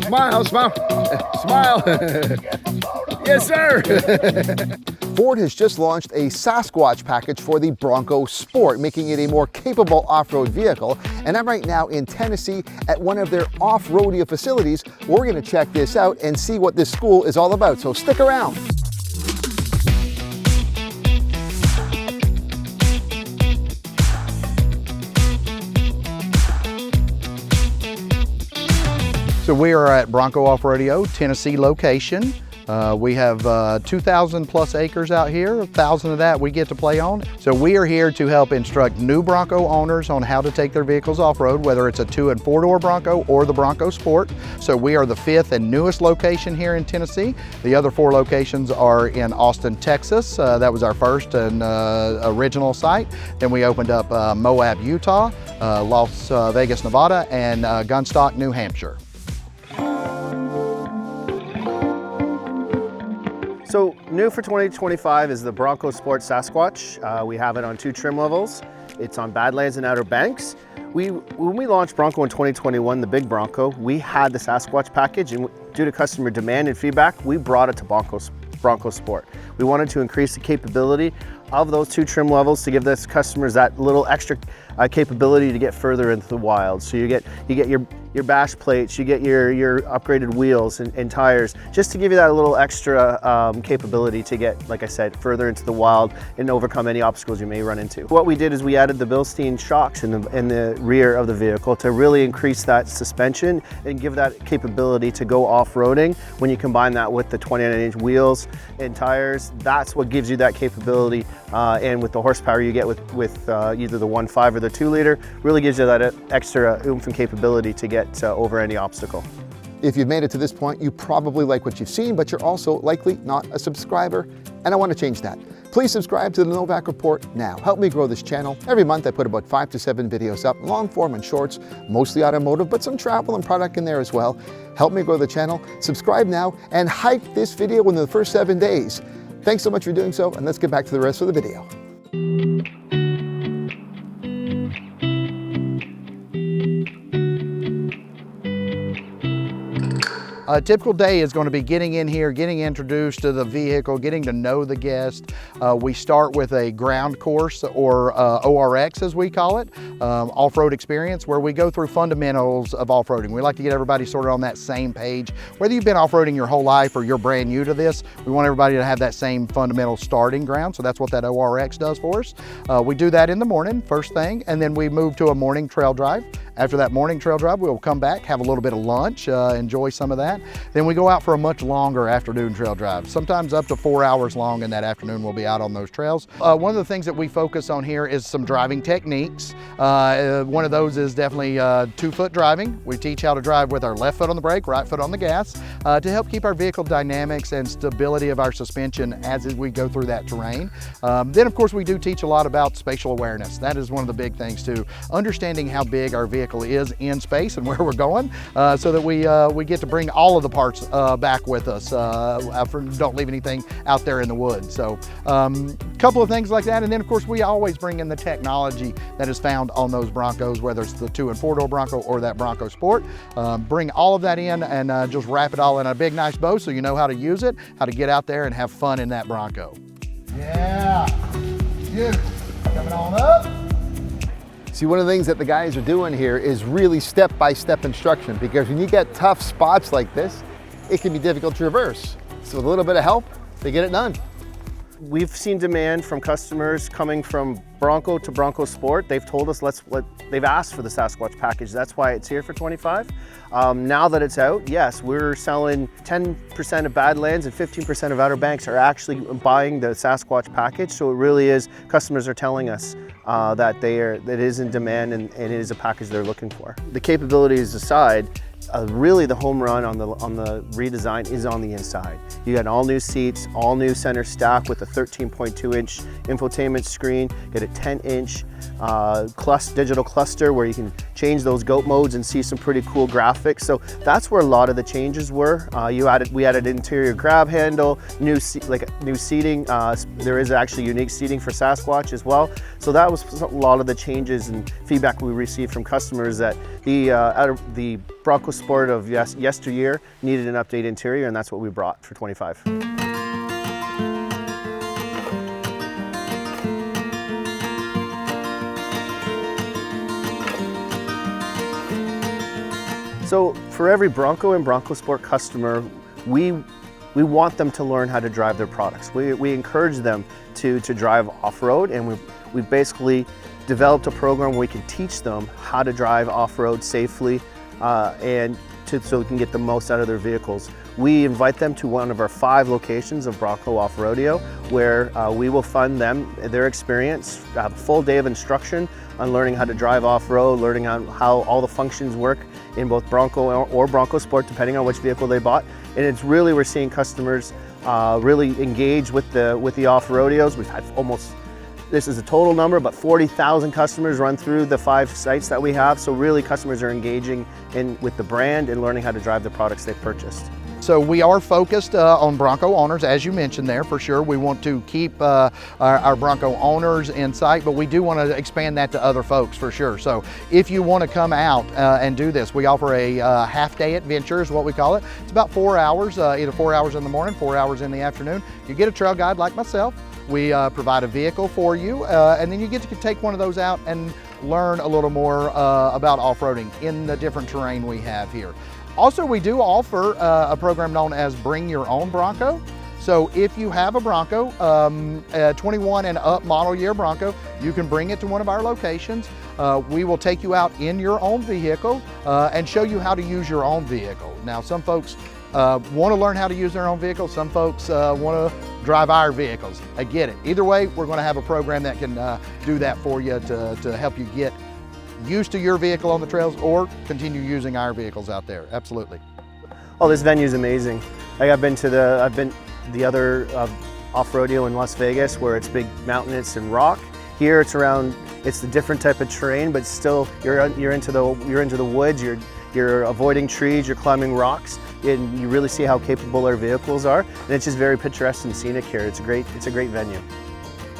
Smile, smile, smile. Yes, sir. Ford has just launched a Sasquatch package for the Bronco Sport, making it a more capable off-road vehicle. And I'm right now in Tennessee at one of their off-roadeo facilities. We're going to check this out and see what this school is all about. So stick around. So we are at Bronco Off Roadeo, Tennessee location. We have 2,000 plus acres out here. 1,000 of that we get to play on. So we are here to help instruct new Bronco owners on how to take their vehicles off-road, whether it's a 2- and 4-door Bronco or the Bronco Sport. So we are the 5th and newest location here in Tennessee. The other 4 locations are in Austin, Texas. That was our first and original site. Then we opened up Moab, Utah, Las Vegas, Nevada, and Gunstock, New Hampshire. So new for 2025 is the Bronco Sport Sasquatch. We have it on 2 trim levels. It's on Badlands and Outer Banks. When we launched Bronco in 2021, the big Bronco, we had the Sasquatch package, and due to customer demand and feedback, we brought it to Bronco Sport. We wanted to increase the capability of those 2 trim levels to give those customers that little extra capability to get further into the wild. So you get your bash plates, you get your upgraded wheels and tires, just to give you that little extra capability to get, like I said, further into the wild and overcome any obstacles you may run into. What we did is we added the Bilstein shocks in the rear of the vehicle to really increase that suspension and give that capability to go off-roading. When you combine that with the 29-inch wheels and tires, that's what gives you that capability, and with the horsepower you get with either the 1.5 or the 2-liter, really gives you that extra oomph and capability to get over any obstacle. If you've made it to this point, you probably like what you've seen, but you're also likely not a subscriber, and I want to change that. Please subscribe to the Novak Report now. Help me grow this channel. Every month I put about 5 to 7 videos up, long form and shorts, mostly automotive, but some travel and product in there as well. Help me grow the channel. Subscribe now and hype this video within the first 7 days. Thanks so much for doing so, and let's get back to the rest of the video. A typical day is going to be getting in here, getting introduced to the vehicle, getting to know the guest. We start with a ground course, or ORX as we call it, off-road experience, where we go through fundamentals of off-roading. We like to get everybody sort of on that same page. Whether you've been off-roading your whole life or you're brand new to this, we want everybody to have that same fundamental starting ground. So that's what that ORX does for us. We do that in the morning, first thing, and then we move to a morning trail drive. After that morning trail drive, we'll come back, have a little bit of lunch, enjoy some of that. Then we go out for a much longer afternoon trail drive, sometimes up to 4 hours long in that afternoon we'll be out on those trails. One of the things that we focus on here is some driving techniques. One of those is definitely 2-foot driving. We teach how to drive with our left foot on the brake, right foot on the gas, to help keep our vehicle dynamics and stability of our suspension as we go through that terrain. Then of course we do teach a lot about spatial awareness. That is one of the big things too. Understanding how big our vehicle is in space and where we're going, so that we get to bring all of the parts back with us. Don't leave anything out there in the woods. So a couple of things like that, and then of course we always bring in the technology that is found on those Broncos, whether it's the 2- and 4-door Bronco or that Bronco Sport. Bring all of that in and just wrap it all in a big nice bow so you know how to use it, how to get out there and have fun in that Bronco. Yeah, beautiful. Coming on up. See, one of the things that the guys are doing here is really step-by-step instruction, because when you get tough spots like this, it can be difficult to traverse. So with a little bit of help, they get it done. We've seen demand from customers coming from Bronco to Bronco Sport. They've told us they've asked for the Sasquatch package. That's why it's here for 25. Now that it's out, yes, we're selling 10% of Badlands and 15% of Outer Banks are actually buying the Sasquatch package. So it really is, customers are telling us that it is in demand and it is a package they're looking for. The capabilities aside, really the home run on the redesign is on the inside. You got all new seats, all new center stack with a 13.2-inch infotainment screen, get 10-inch digital cluster where you can change those goat modes and see some pretty cool graphics. So that's where a lot of the changes were. We added interior grab handle, new seating. There is actually unique seating for Sasquatch as well. So that was a lot of the changes and feedback we received from customers, that the Bronco Sport of yesteryear needed an updated interior, and that's what we brought for 25. So for every Bronco and Bronco Sport customer, we want them to learn how to drive their products. We encourage them to drive off-road, and we basically developed a program where we can teach them how to drive off-road safely so we can get the most out of their vehicles. We invite them to one of our 5 locations of Bronco Off Roadeo, where we will fund them their experience, have a full day of instruction on learning how to drive off-road, learning how all the functions work in both Bronco or Bronco Sport, depending on which vehicle they bought. And it's really, we're seeing customers really engage with the off-roadeos. We've had this is a total number, but 40,000 customers run through the 5 sites that we have. So really, customers are engaging with the brand and learning how to drive the products they've purchased. So we are focused on Bronco owners, as you mentioned there, for sure. We want to keep our Bronco owners in sight, but we do want to expand that to other folks for sure. So if you want to come out and do this, we offer a half-day adventure is what we call it. It's about 4 hours, either 4 hours in the morning, 4 hours in the afternoon. You get a trail guide like myself. We provide a vehicle for you, and then you get to take one of those out and learn a little more about off-roading in the different terrain we have here. Also, we do offer a program known as Bring Your Own Bronco. So if you have a Bronco, a 21 and up model year Bronco, you can bring it to one of our locations. We will take you out in your own vehicle and show you how to use your own vehicle. Now, some folks want to learn how to use their own vehicle. Some folks want to drive our vehicles. I get it. Either way, we're going to have a program that can do that for you to help you get used to your vehicle on the trails or continue using our vehicles out there. Absolutely. Oh, this venue is amazing. I've been the other off-roadeo in Las Vegas, where it's big mountainous and rock. Here it's a different type of terrain, but still you're into the woods. You're avoiding trees, you're climbing rocks, and you really see how capable our vehicles are. And it's just very picturesque and scenic here. It's a great venue.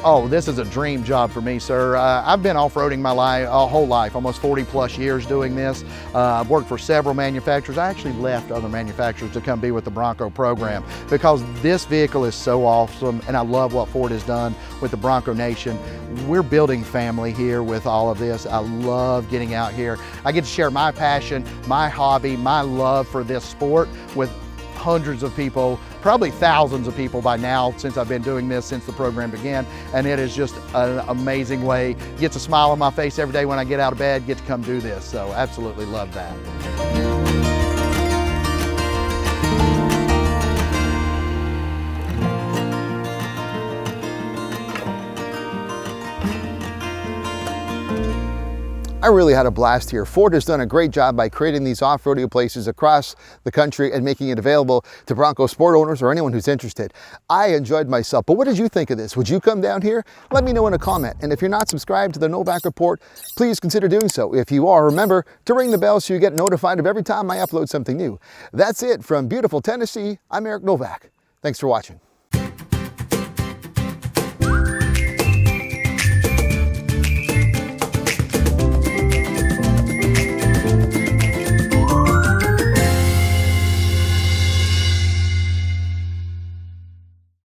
Oh, this is a dream job for me, sir. I've been off-roading my whole life, almost 40 plus years doing this. I've worked for several manufacturers. I actually left other manufacturers to come be with the Bronco program because this vehicle is so awesome, and I love what Ford has done with the Bronco Nation. We're building family here with all of this. I love getting out here. I get to share my passion, my hobby, my love for this sport with hundreds of people, probably thousands of people by now since I've been doing this since the program began, and it is just an amazing way. Gets a smile on my face every day when I get out of bed, get to come do this, so absolutely love that. I really had a blast here. Ford has done a great job by creating these off-roadeo places across the country and making it available to Bronco Sport owners or anyone who's interested. I enjoyed myself, but what did you think of this? Would you come down here? Let me know in a comment. And if you're not subscribed to the Novak Report, please consider doing so. If you are, remember to ring the bell so you get notified of every time I upload something new. That's it from beautiful Tennessee. I'm Eric Novak. Thanks for watching.